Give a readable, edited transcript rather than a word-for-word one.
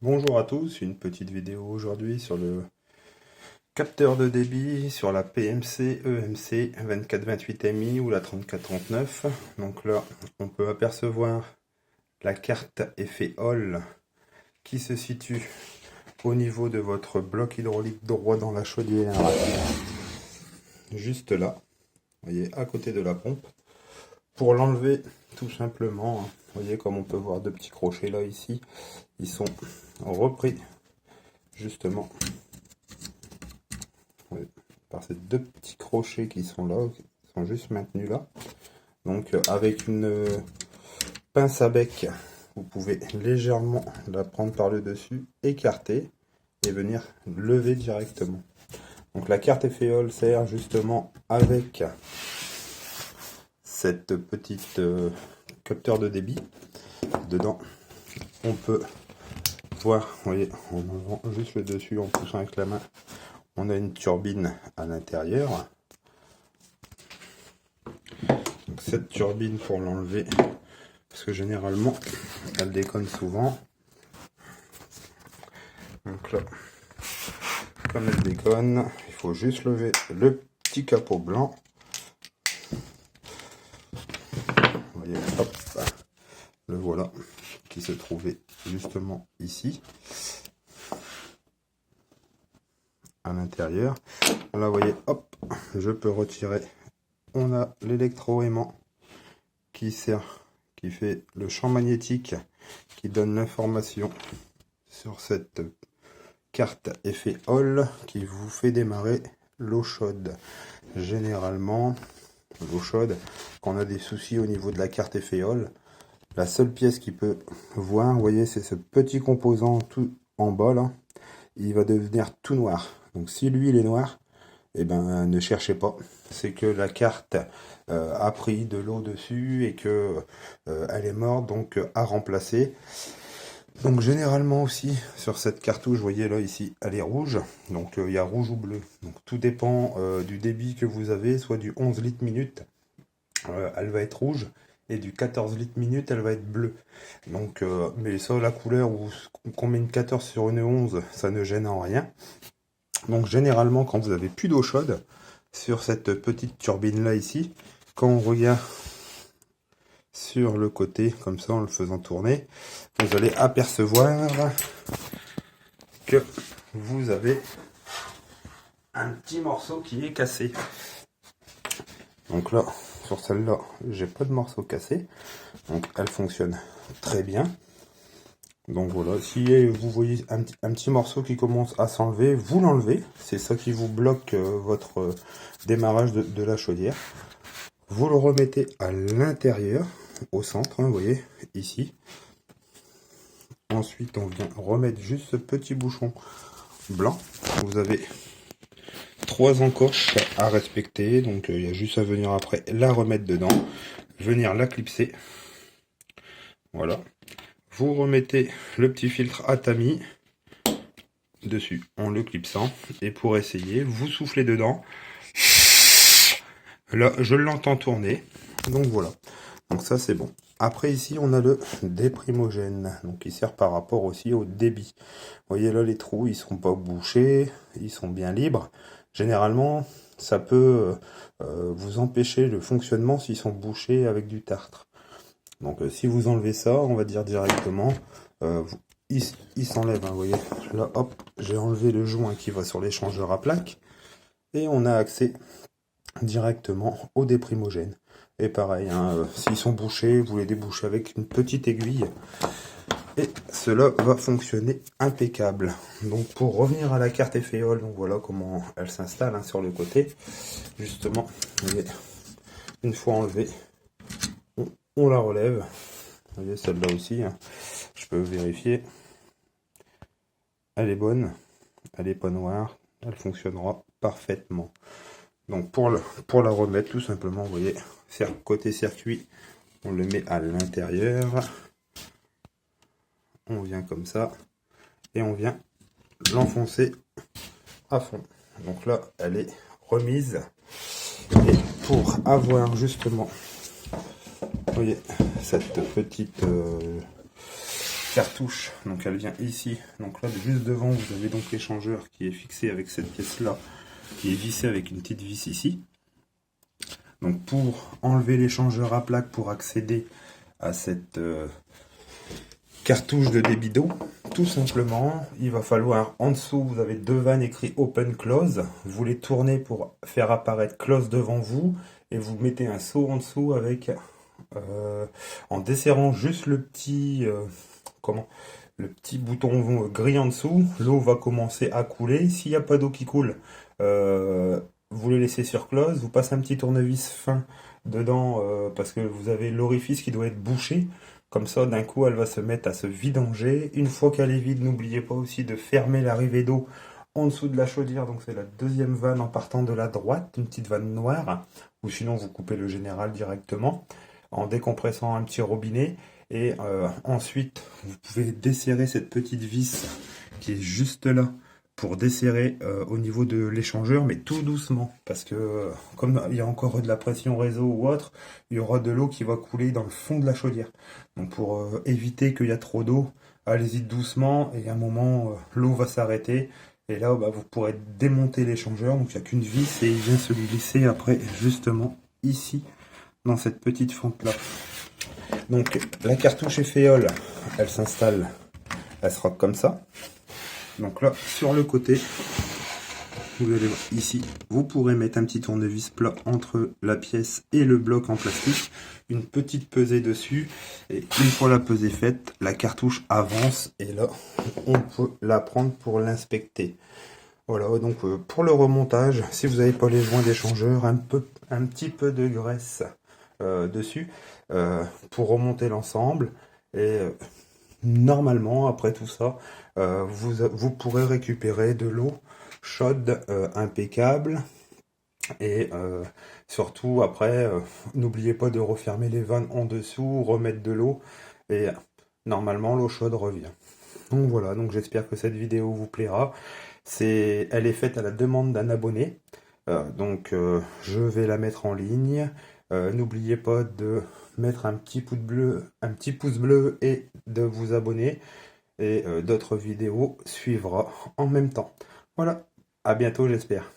Bonjour à tous, une petite vidéo aujourd'hui sur le capteur de débit sur la PMC EMC 2428MI ou la 3439. Donc là, on peut apercevoir la carte effet Hall qui se situe au niveau de votre bloc hydraulique droit dans la chaudière, juste là, vous voyez, à côté de la pompe. Pour l'enlever, tout simplement, vous voyez comme on peut voir deux petits crochets là ici, ils sont repris justement par ces deux petits crochets qui sont là, qui sont juste maintenus là. Donc avec une pince à bec, vous pouvez légèrement la prendre par le dessus, écarter et venir lever directement. Donc la carte effet Hall sert justement avec cette petite capteur de débit. Dedans, on peut voir, vous voyez, en enlevant juste le dessus, en poussant avec la main, on a une turbine à l'intérieur. Cette turbine, pour l'enlever, parce que généralement elle déconne souvent, donc là, comme elle déconne, il faut juste lever le petit capot blanc. Vous voyez, hop, le voilà, qui se trouvait justement ici à l'intérieur. Là, vous voyez, hop, je peux retirer. On a l'électroaimant qui sert, qui fait le champ magnétique, qui donne l'information sur cette carte effet Hall qui vous fait démarrer l'eau chaude. Généralement, l'eau chaude, quand on a des soucis au niveau de la carte effet Hall, la seule pièce qui peut voir, vous voyez, c'est ce petit composant tout en bas là, il va devenir tout noir. Donc si lui il est noir, eh ben ne cherchez pas, c'est que la carte a pris de l'eau dessus et que elle est morte, donc à remplacer. Donc généralement aussi sur cette cartouche, vous voyez là ici, elle est rouge, donc il y a rouge ou bleu. Donc tout dépend du débit que vous avez, soit du 11 litres minute, elle va être rouge, et du 14 litres minute, elle va être bleue. Donc, mais ça, la couleur, ou qu'on met une 14 sur une 11, ça ne gêne en rien. Donc généralement, quand vous avez plus d'eau chaude, sur cette petite turbine là ici, quand on regarde sur le côté, comme ça, en le faisant tourner, vous allez apercevoir que vous avez un petit morceau qui est cassé. Donc là, sur celle-là, j'ai pas de morceau cassé, donc elle fonctionne très bien. Donc voilà, si vous voyez un petit morceau qui commence à s'enlever, vous l'enlevez. C'est ça qui vous bloque votre démarrage de la chaudière. Vous le remettez à l'intérieur, au centre, hein, vous voyez, ici. Ensuite, on vient remettre juste ce petit bouchon blanc. Vous avez 3 encoches à respecter, donc il y a juste à venir après la remettre dedans, venir la clipser. Voilà. Vous remettez le petit filtre à tamis dessus en le clipsant, et pour essayer, vous soufflez dedans. Là, je l'entends tourner, donc voilà. Donc ça, c'est bon. Après, ici, on a le déprimogène, donc qui sert par rapport aussi au débit. Vous voyez là, les trous, ils sont pas bouchés, ils sont bien libres. Généralement, ça peut vous empêcher le fonctionnement s'ils sont bouchés avec du tartre. Donc si vous enlevez ça, on va dire directement, il s'enlève, hein, vous voyez. Là, hop, j'ai enlevé le joint qui va sur l'échangeur à plaques, et on a accès directement au déprimogène. Et pareil, hein, s'ils sont bouchés, vous les débouchez avec une petite aiguille, et cela va fonctionner impeccable. Donc pour revenir à la carte effet Hall, donc voilà comment elle s'installe, hein, sur le côté. Justement, vous voyez, une fois enlevée, on la relève. Vous voyez, celle-là aussi, hein, je peux vérifier. Elle est bonne, elle n'est pas noire, elle fonctionnera parfaitement. Donc pour la remettre, tout simplement, vous voyez, côté circuit, on le met à l'intérieur. On vient comme ça, et on vient l'enfoncer à fond. Donc là, elle est remise. Et pour avoir justement, vous voyez, cette petite cartouche, donc elle vient ici. Donc là, juste devant, vous avez donc l'échangeur qui est fixé avec cette pièce-là, qui est vissée avec une petite vis ici. Donc pour enlever l'échangeur à plaque, pour accéder à cette cartouche de débit d'eau, tout simplement, il va falloir, en dessous, vous avez deux vannes écrit Open Close. Vous les tournez pour faire apparaître Close devant vous, et vous mettez un seau en dessous avec, en desserrant juste le petit, le petit bouton gris en dessous. L'eau va commencer à couler. S'il n'y a pas d'eau qui coule, vous le laissez sur Close. Vous passez un petit tournevis fin dedans parce que vous avez l'orifice qui doit être bouché. Comme ça, d'un coup, elle va se mettre à se vidanger. Une fois qu'elle est vide, n'oubliez pas aussi de fermer l'arrivée d'eau en dessous de la chaudière. Donc c'est la deuxième vanne en partant de la droite, une petite vanne noire. Ou sinon, vous coupez le général directement en décompressant un petit robinet. Et ensuite, vous pouvez desserrer cette petite vis qui est juste là pour desserrer au niveau de l'échangeur, mais tout doucement, parce que comme il y a encore de la pression réseau ou autre, il y aura de l'eau qui va couler dans le fond de la chaudière. Donc pour éviter qu'il y a trop d'eau, allez-y doucement, et à un moment, l'eau va s'arrêter, et là, vous pourrez démonter l'échangeur. Donc il n'y a qu'une vis, et il vient se glisser après, justement, ici, dans cette petite fente-là. Donc la cartouche Efféole, elle s'installe, elle sera comme ça. Donc là, sur le côté, vous allez voir ici, vous pourrez mettre un petit tournevis plat entre la pièce et le bloc en plastique, une petite pesée dessus, et une fois la pesée faite, la cartouche avance, et là, on peut la prendre pour l'inspecter. Voilà, donc pour le remontage, si vous n'avez pas les joints d'échangeur, un petit peu de graisse dessus, pour remonter l'ensemble, et normalement, après tout ça, vous pourrez récupérer de l'eau chaude impeccable. Et surtout, après, n'oubliez pas de refermer les vannes en dessous, remettre de l'eau. Et normalement, l'eau chaude revient. Donc voilà, donc j'espère que cette vidéo vous plaira. Elle est faite à la demande d'un abonné. Donc je vais la mettre en ligne. N'oubliez pas de mettre un petit pouce bleu et de vous abonner. Et d'autres vidéos suivra en même temps. Voilà, à bientôt j'espère.